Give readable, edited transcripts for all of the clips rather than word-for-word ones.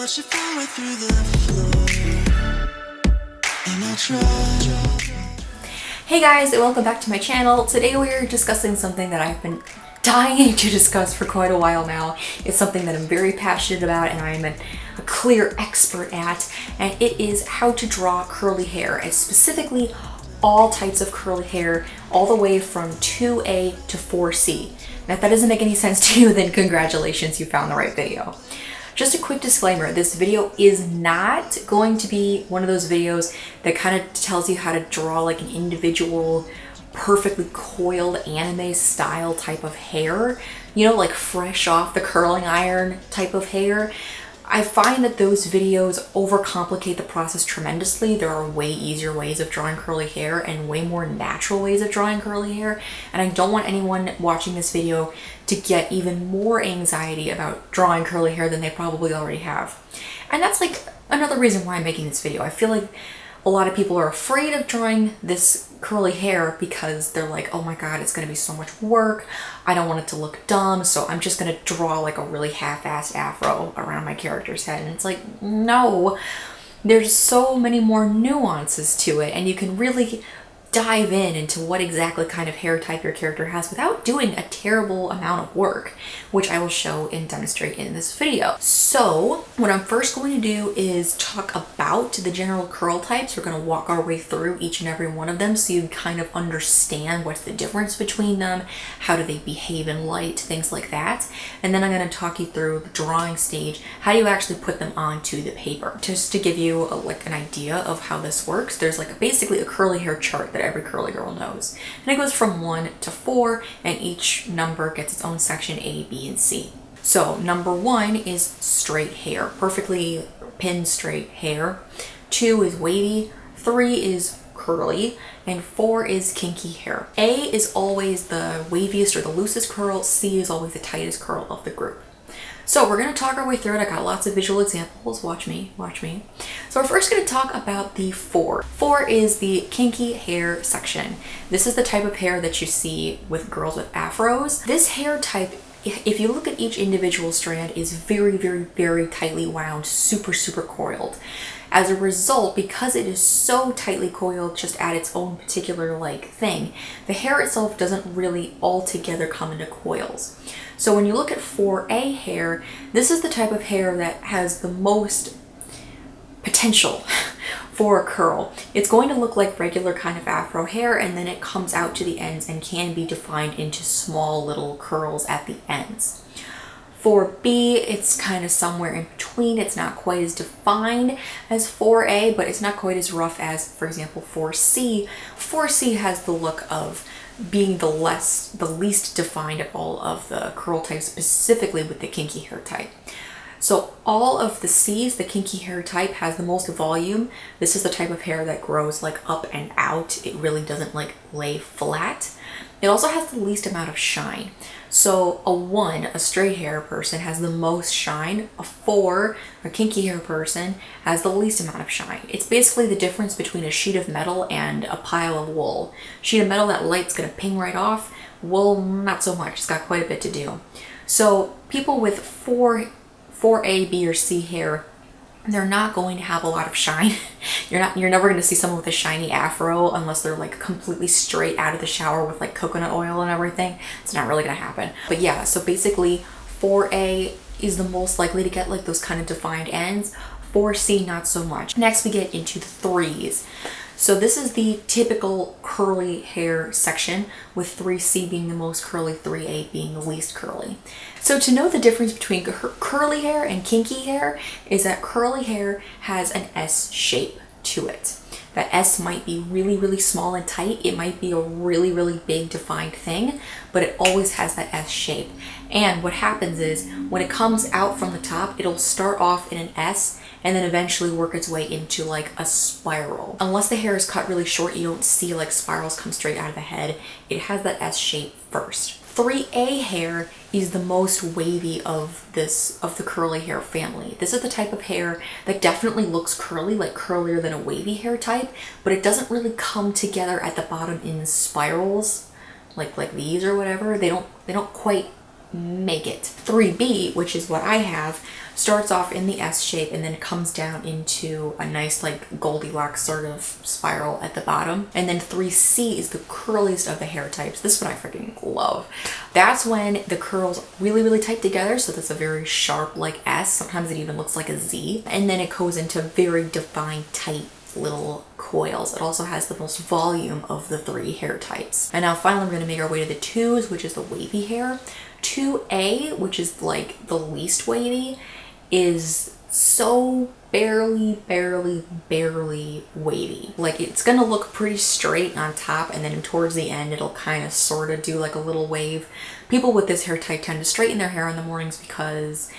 watch it fall through the floor. And I try. Hey guys, and welcome back to my channel. Today we're discussing something that I've been dying to discuss for quite a while now. It's something that I'm very passionate about and I'm a clear expert at, and it is how to draw curly hair, and specifically all types of curly hair, all the way from 2A to 4C. Now if that doesn't make any sense to you, then congratulations, you found the right video. Just a quick disclaimer, this video is not going to be one of those videos that kind of tells you how to draw like an individual, perfectly coiled anime style type of hair, you know, like fresh off the curling iron type of hair. I find that those videos overcomplicate the process tremendously. There are way easier ways of drawing curly hair and way more natural ways of drawing curly hair, and I don't want anyone watching this video to get even more anxiety about drawing curly hair than they probably already have. And that's like another reason why I'm making this video. I feel like a lot of people are afraid of drawing this curly hair because they're like, oh my god, it's gonna be so much work. I don't want it to look dumb, so I'm just gonna draw like a really half-assed afro around my character's head. And it's like, no, there's so many more nuances to it, and you can really dive into what exactly kind of hair type your character has without doing a terrible amount of work, which I will show and demonstrate in this video. So what I'm first going to do is talk about the general curl types. We're going to walk our way through each and every one of them so you kind of understand what's the difference between them, how do they behave in light, things like that. And then I'm going to talk you through the drawing stage, how do you actually put them onto the paper. Just to give you like an idea of how this works, there's like basically a curly hair chart that every curly girl knows. And it goes from 1 to 4, and each number gets its own section, A, B, and C. So number 1 is straight hair, perfectly pin straight hair. 2 is wavy, 3 is curly, and 4 is kinky hair. A is always the waviest or the loosest curl, C is always the tightest curl of the group. So we're going to talk our way through it. I got lots of visual examples. Watch me, watch me. So we're first going to talk about the 4. 4 is the kinky hair section. This is the type of hair that you see with girls with afros. This hair type, if you look at each individual strand, is very, very, very tightly wound, super, super coiled. As a result, because it is so tightly coiled, just at its own particular like thing, the hair itself doesn't really altogether come into coils. So when you look at 4A hair, this is the type of hair that has the most potential for a curl. It's going to look like regular kind of afro hair, and then it comes out to the ends and can be defined into small little curls at the ends. For B, it's kind of somewhere in between. It's not quite as defined as 4A, but it's not quite as rough as, for example, 4C. 4C has the look of being the least defined of all of the curl types, specifically with the kinky hair type. So all of the C's, the kinky hair type, has the most volume. This is the type of hair that grows like up and out. It really doesn't like lay flat. It also has the least amount of shine. So a 1, a straight hair person, has the most shine. A 4, a kinky hair person, has the least amount of shine. It's basically the difference between a sheet of metal and a pile of wool. Sheet of metal, that light's gonna ping right off. Wool, not so much. It's got quite a bit to do. So people with 4A, B, or C hair, they're not going to have a lot of shine. You're never going to see someone with a shiny afro unless they're like completely straight out of the shower with like coconut oil and everything. It's not really going to happen. But yeah, so basically 4A is the most likely to get like those kind of defined ends. 4C, not so much. Next, we get into the 3s. So this is the typical curly hair section, with 3C being the most curly, 3A being the least curly. So to know the difference between curly hair and kinky hair is that curly hair has an S shape to it. That S might be really, really small and tight. It might be a really, really big defined thing, but it always has that S shape. And what happens is when it comes out from the top, it'll start off in an S and then eventually work its way into like a spiral. Unless the hair is cut really short, you don't see like spirals come straight out of the head. It has that S shape first. 3A hair is the most wavy of the curly hair family. This is the type of hair that definitely looks curly, like curlier than a wavy hair type, but it doesn't really come together at the bottom in spirals like these or whatever. They don't quite make it. 3B, which is what I have, starts off in the S shape and then comes down into a nice like Goldilocks sort of spiral at the bottom. And then 3C is the curliest of the hair types. This one I freaking love. That's when the curls really, really tight together. So that's a very sharp like S. Sometimes it even looks like a Z. And then it goes into very defined, tight little coils. It also has the most volume of the 3 hair types. And now finally we're going to make our way to the 2s, which is the wavy hair. 2A, which is like the least wavy, is so barely wavy. Like it's gonna look pretty straight on top, and then towards the end it'll kind of sort of do like a little wave. People with this hair type tend to straighten their hair in the mornings because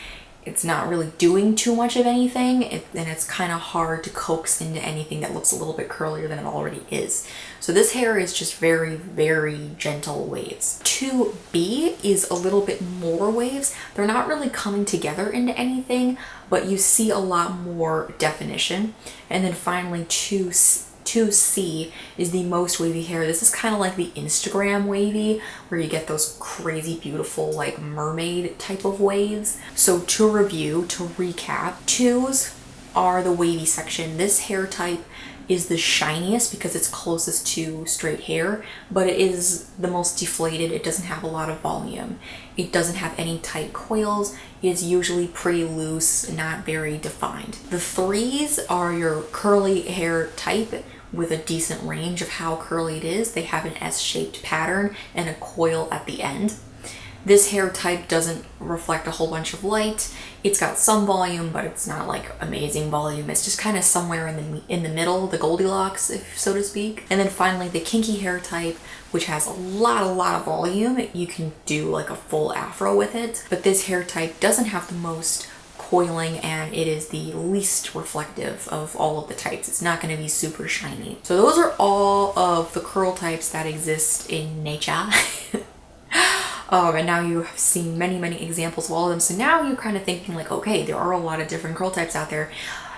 it's not really doing too much of anything, and it's kind of hard to coax into anything that looks a little bit curlier than it already is. So this hair is just very gentle waves. 2B is a little bit more waves. They're not really coming together into anything, but you see a lot more definition. And then finally 2C is the most wavy hair. This is kind of like the Instagram wavy, where you get those crazy beautiful like mermaid type of waves. So to review, to recap, 2s are the wavy section. This hair type is the shiniest because it's closest to straight hair, but it is the most deflated. It doesn't have a lot of volume. It doesn't have any tight coils. It's usually pretty loose, not very defined. The 3s are your curly hair type with a decent range of how curly it is. They have an S-shaped pattern and a coil at the end. This hair type doesn't reflect a whole bunch of light. It's got some volume, but it's not like amazing volume. It's just kind of somewhere in the middle, the Goldilocks, if so to speak. And then finally the kinky hair type, which has a lot of volume. You can do like a full afro with it, but this hair type doesn't have the most coiling, and it is the least reflective of all of the types. It's not going to be super shiny. So those are all of the curl types that exist in nature. And now you have seen many examples of all of them. So now you're kind of thinking like, okay, there are a lot of different curl types out there.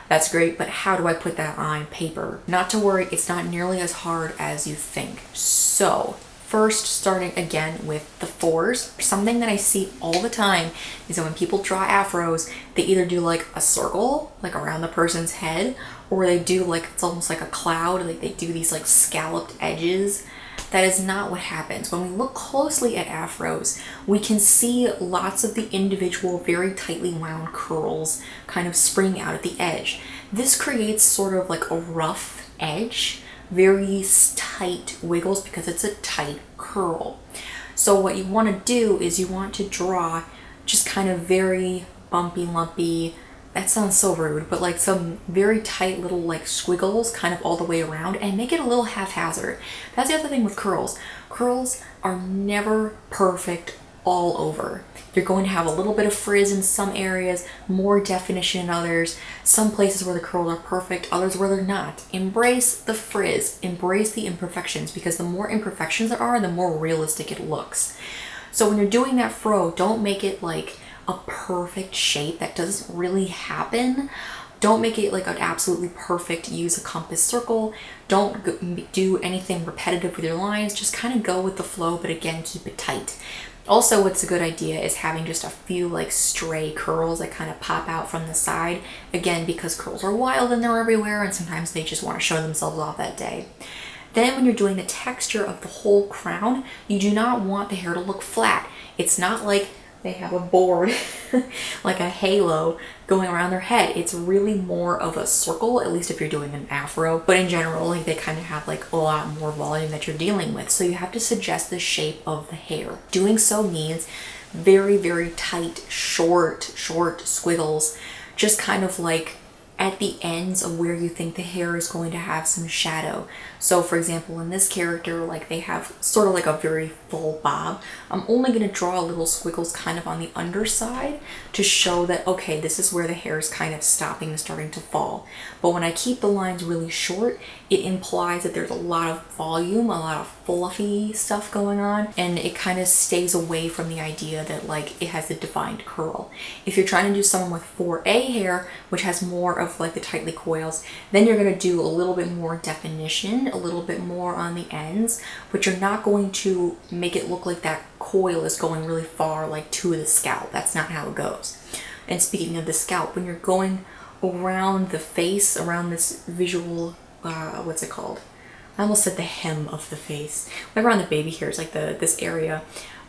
That's great, but how do I put that on paper? Not to worry, it's not nearly as hard as you think. So first, starting again with the 4s, something that I see all the time is that when people draw afros, they either do like a circle, like around the person's head, or they do like, it's almost like a cloud, like they do these like scalloped edges. That is not what happens. When we look closely at afros, we can see lots of the individual, very tightly wound curls kind of spring out at the edge. This creates sort of like a rough edge, very tight wiggles because it's a tight curl. So what you want to do is you want to draw just kind of very bumpy, lumpy, that sounds so rude, but like some very tight little like squiggles kind of all the way around, and make it a little haphazard. That's the other thing with curls. Curls are never perfect all over. You're going to have a little bit of frizz in some areas, more definition in others, some places where the curls are perfect, others where they're not. Embrace the frizz, embrace the imperfections, because the more imperfections there are, the more realistic it looks. So when you're doing that fro, don't make it like a perfect shape. That doesn't really happen. Don't make it like an absolutely perfect, use a compass circle. Don't do anything repetitive with your lines. Just kind of go with the flow, but again, keep it tight. Also, what's a good idea is having just a few like stray curls that kind of pop out from the side. Again, because curls are wild and they're everywhere, and sometimes they just want to show themselves off that day. Then when you're doing the texture of the whole crown, you do not want the hair to look flat. It's not like they have a board like a halo going around their head. It's really more of a circle, at least if you're doing an afro. But in general, like they kind of have like a lot more volume that you're dealing with. So you have to suggest the shape of the hair. Doing so means very tight, short squiggles, just kind of like at the ends of where you think the hair is going to have some shadow. So for example, in this character, like they have sort of like a very full bob. I'm only going to draw little squiggles kind of on the underside to show that, okay, this is where the hair is kind of stopping and starting to fall. But when I keep the lines really short, it implies that there's a lot of volume, a lot of fluffy stuff going on, and it kind of stays away from the idea that like it has a defined curl. If you're trying to do someone with 4A hair, which has more of like the tightly coils, then you're going to do a little bit more definition, a little bit more on the ends, but you're not going to make it look like that coil is going really far, like to the scalp. That's not how it goes. And speaking of the scalp, when you're going around the face, around this visual, what's it called? I almost said the hem of the face. Whenever on the baby hairs, like this area,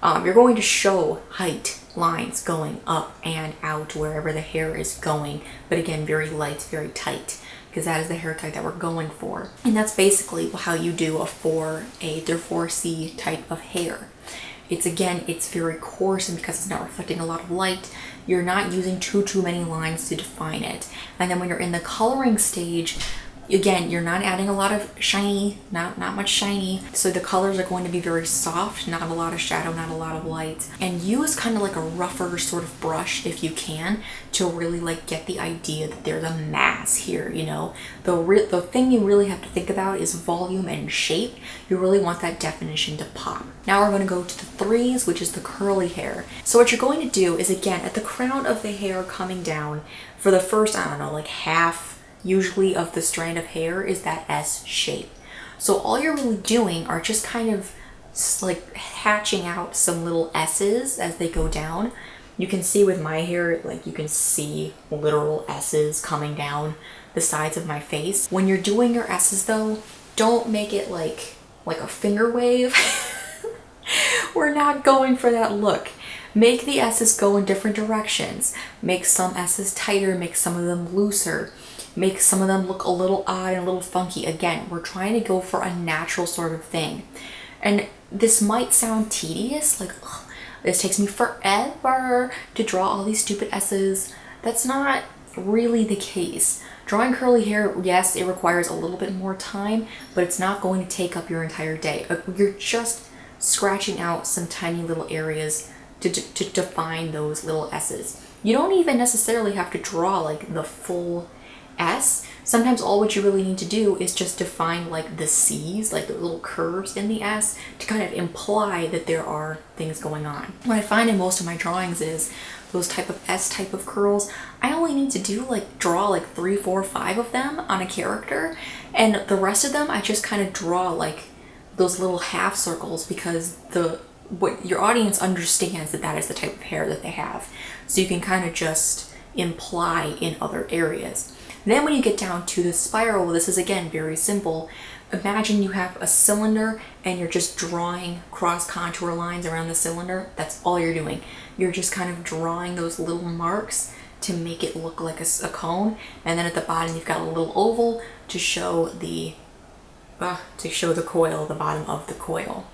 you're going to show height lines going up and out wherever the hair is going. But again, very light, very tight, because that is the hair type that we're going for. And that's basically how you do a 4A through 4C type of hair. It's very coarse, and because it's not reflecting a lot of light, you're not using too many lines to define it. And then when you're in the coloring stage, again, you're not adding a lot of shiny, not much shiny. So the colors are going to be very soft, not a lot of shadow, not a lot of light. And use kind of like a rougher sort of brush if you can, to really like get the idea that there's a mass here, you know? The thing you really have to think about is volume and shape. You really want that definition to pop. Now we're going to go to the 3s, which is the curly hair. So what you're going to do is, again, at the crown of the hair coming down, for the first, I don't know, like half usually of the strand of hair is that S shape. So all you're really doing are just kind of like hatching out some little S's as they go down. You can see with my hair, like you can see literal S's coming down the sides of my face. When you're doing your S's though, don't make it like a finger wave. We're not going for that look. Make the S's go in different directions. Make some S's tighter, make some of them looser. Make some of them look a little odd and a little funky. Again, we're trying to go for a natural sort of thing. And this might sound tedious, like, ugh, this takes me forever to draw all these stupid S's. That's not really the case. Drawing curly hair, yes, it requires a little bit more time, but it's not going to take up your entire day. You're just scratching out some tiny little areas to define those little S's. You don't even necessarily have to draw like the full S. Sometimes all what you really need to do is just define like the C's, like the little curves in the S, to kind of imply that there are things going on. What I find in most of my drawings is those type of S type of curls, I only need to draw like 3, 4, 5 of them on a character, and the rest of them I just kind of draw like those little half circles, because what your audience understands that is the type of hair that they have. So you can kind of just imply in other areas. Then when you get down to the spiral, this is again very simple. Imagine you have a cylinder and you're just drawing cross contour lines around the cylinder. That's all you're doing. You're just kind of drawing those little marks to make it look like a cone. And then at the bottom you've got a little oval to show the coil, the bottom of the coil.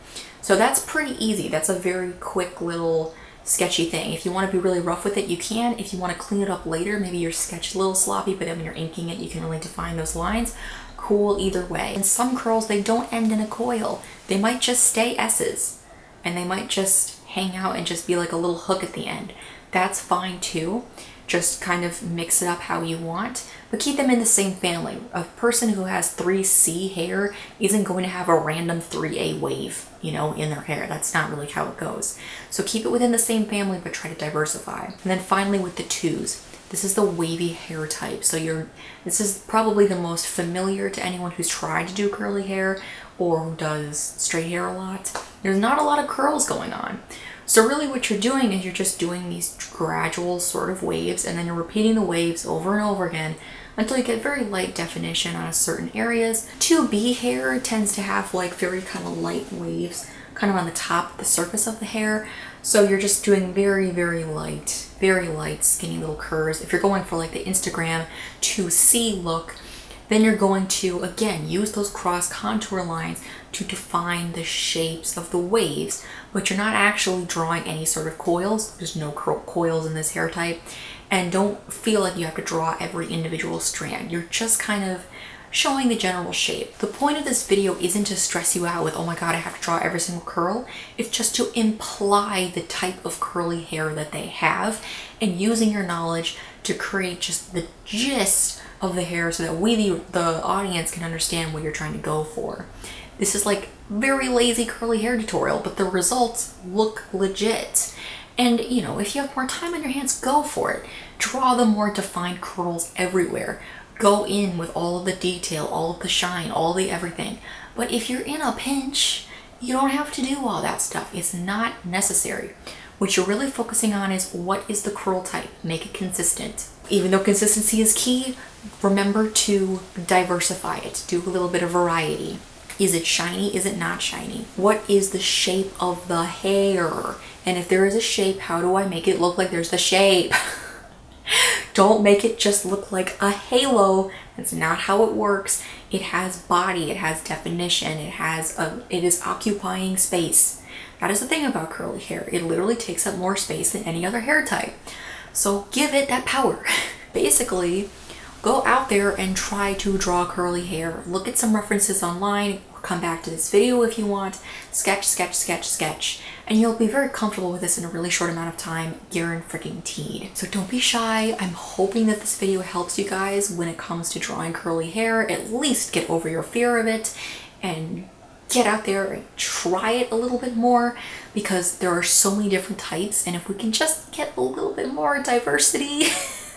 So that's pretty easy. That's a very quick little sketchy thing. If you want to be really rough with it, you can. If you want to clean it up later, maybe your sketch is a little sloppy, but then when you're inking it, you can really define those lines. Cool either way. And some curls, they don't end in a coil. They might just stay S's, and they might just hang out and just be like a little hook at the end. That's fine too. Just kind of mix it up how you want, but keep them in the same family. A person who has 3C hair isn't going to have a random 3A wave, you know, in their hair. That's not really how it goes. So keep it within the same family, but try to diversify. And then finally with the 2s, this is the wavy hair type. So this is probably the most familiar to anyone who's tried to do curly hair or who does straight hair a lot. There's not a lot of curls going on. So really what you're doing is you're just doing these gradual sort of waves, and then you're repeating the waves over and over again until you get very light definition on certain areas. 2B hair tends to have like very kind of light waves kind of on the top, the surface of the hair. So you're just doing very, very light skinny little curves. If you're going for like the Instagram 2C look, then you're going to, again, use those cross contour lines to define the shapes of the waves, but you're not actually drawing any sort of coils. There's no coils in this hair type, and don't feel like you have to draw every individual strand. You're just kind of showing the general shape. The point of this video isn't to stress you out with, oh my god, I have to draw every single curl. It's just to imply the type of curly hair that they have, and using your knowledge to create just the gist of the hair so that we, the audience, can understand what you're trying to go for. This is like very lazy curly hair tutorial, but the results look legit. And you know, if you have more time on your hands, go for it. Draw the more defined curls everywhere. Go in with all of the detail, all of the shine, all the everything. But if you're in a pinch You don't have to do all that stuff. It's not necessary. What you're really focusing on is what is the curl type. Make it consistent. Even though consistency is key, remember to diversify it. Do a little bit of variety. Is it shiny? Is it not shiny? What is the shape of the hair? And if there is a shape, how do I make it look like there's the shape? Don't make it just look like a halo. That's not how it works. It has body, it has definition, it is occupying space. That is the thing about curly hair. It literally takes up more space than any other hair type. So give it that power. Basically, go out there and try to draw curly hair. Look at some references online, or come back to this video if you want. Sketch, sketch, sketch, sketch. And you'll be very comfortable with this in a really short amount of time, guaranteed. So don't be shy. I'm hoping that this video helps you guys when it comes to drawing curly hair. At least get over your fear of it and get out there and try it a little bit more, because there are so many different types, and if we can just get a little bit more diversity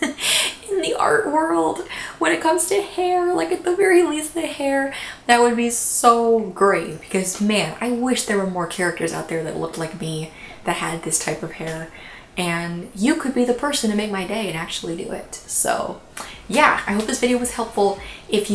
in the art world when it comes to hair, like at the very least the hair, that would be so great. Because man, I wish there were more characters out there that looked like me that had this type of hair, and you could be the person to make my day and actually do it. So yeah, I hope this video was helpful. If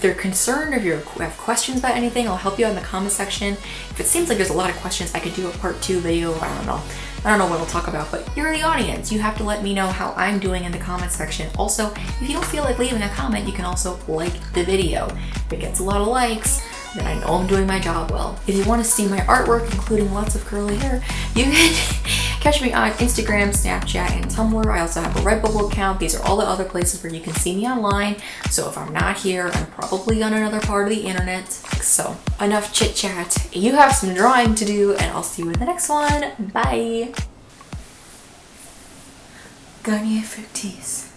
they're concerned, or if you have questions about anything, I'll help you out in the comment section. If it seems like there's a lot of questions, I could do a part 2 video. I don't know what I'll talk about, but you're the audience. You have to let me know how I'm doing in the comment section. Also, if you don't feel like leaving a comment, you can also like the video. If it gets a lot of likes, then I know I'm doing my job well. If you want to see my artwork, including lots of curly hair, you can catch me on Instagram, Snapchat, and Tumblr. I also have a Redbubble account. These are all the other places where you can see me online. So if I'm not here, I'm probably on another part of the internet. So enough chit chat. You have some drawing to do, and I'll see you in the next one. Bye. Garnier Fructis.